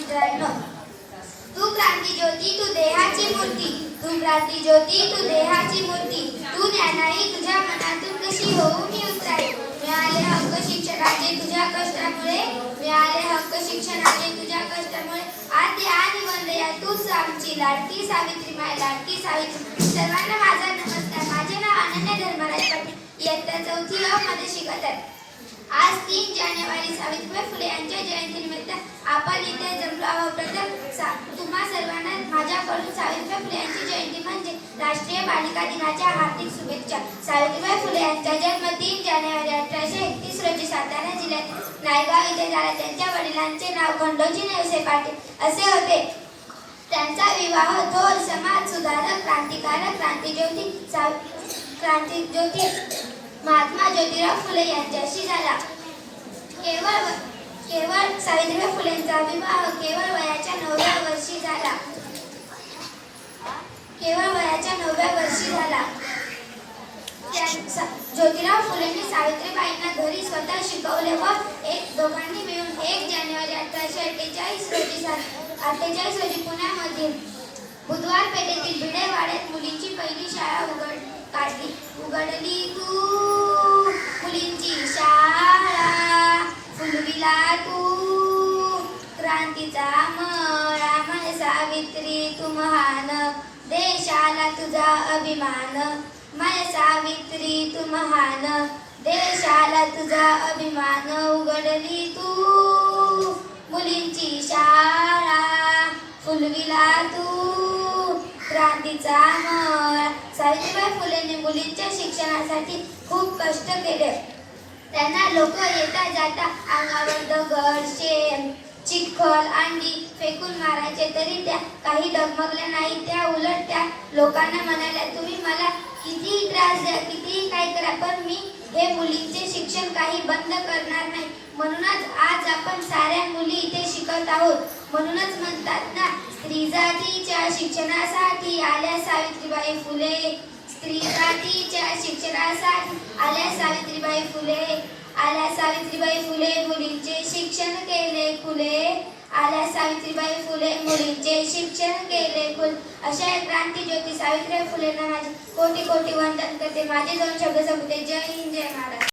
मित्रांनो, तू क्रांती ज्योती, तू देहाची मूर्ती. तू क्रांती ज्योती, तू देहाची मूर्ती. तू ज्ञानाई तुझ्या मनातून कशी होऊ मी उतराई. मिळाले हक्क शिक्षणाचे तुझ्या कष्टामुळे. मिळाले हक्क शिक्षणाचे तुझ्या कष्टामुळे. आद्य आणि वंदया तूच आमची लाडकी सावित्री, माय लाडकी सावित्री. सर्वांना माझा नमस्कार. माझे नाव अनन्या धर्मराज पाटील. इयत्ता 4थी अ मध्ये शिकत आहे. आज 3 जानेवारी सावित्रीबाई फुले यांच्या जयंतीनिमित्त आपण इथे जमलो आहोत. प्रथम तुम्हा सर्वांना माझ्याकडून सावित्रीबाई फुले यांची जयंती म्हणजे राष्ट्रीय बालिका दिनाच्या हार्दिक शुभेच्छा. सावित्रीबाई फुले यांचा जन्म 3 जानेवारी 1831 रोजी सातारा जिल्ह्यात नायगाव येथे झाला. त्यांच्या वडिलांचे नाव खंडोजी नेवसे पाटील असे होते. त्यांचा विवाह थोर समाज सुधारक, क्रांतिकारक, क्रांतिज्योती महात्मा ज्योतिराव फुले यांच्याशी झाला. केवळ सावित्रीबाई फुलेंचा विवाह केवळ वयाच्या 9व्या वर्षी झाला. ज्योतिराव फुलेंनी सावित्रीबाईंना घरी स्वतः शिकवले व दोघांनी मिळून 1 जानेवारी 1848 रोजी पुण्यामधील बुधवार पेठेतील भिडेवाड्यात मुलींची पहिली शाळा उघडली. तू मुलींची शाळा फुलविला तू क्रांतीचा मळा. माय सावित्री तू महान, देशाला तुझा अभिमान. माय सावित्री तू महान, देशाला तुझा अभिमान. उघडली तू मुलींची शाळा फुलविला तू क्रांतीचा मळा. सावित्रीबाई फुलेंनी मुलींच्या शिक्षणासाठी खूप कष्ट केले. त्यांना लोक येता जाता अंगावर दगड, शेण, चिखल, अंडी फेकून मारायचे तरी त्या काही डगमगल्या नाही. त्या उलट त्या लोकांना म्हणाल्या, तुम्ही मला कितीही त्रास द्या, कितीही काय करा, पण मी हे मुलींचे शिक्षण काही बंद करणार नाही. म्हणूनच आज आपण साऱ्या मुली इथे शिकत आहोत. म्हणूनच म्हणतात ना, स्त्री जातीच्या शिक्षणासाठी आल्या सावित्रीबाई फुले. स्त्री जातीच्या शिक्षणासाठी आल्या सावित्रीबाई फुले. आल्या सावित्रीबाई फुले, मुलींचे शिक्षण केले खुले. आल्या सावित्रीबाई फुले, मुलींचे शिक्षण केले खुले. अशा क्रांतिज्योती सावित्रीबाई फुलेंना माझे कोटी कोटी वंदन करते. माझे 2 शब्द संपते. जय हिंद, जय महाराष्ट्र.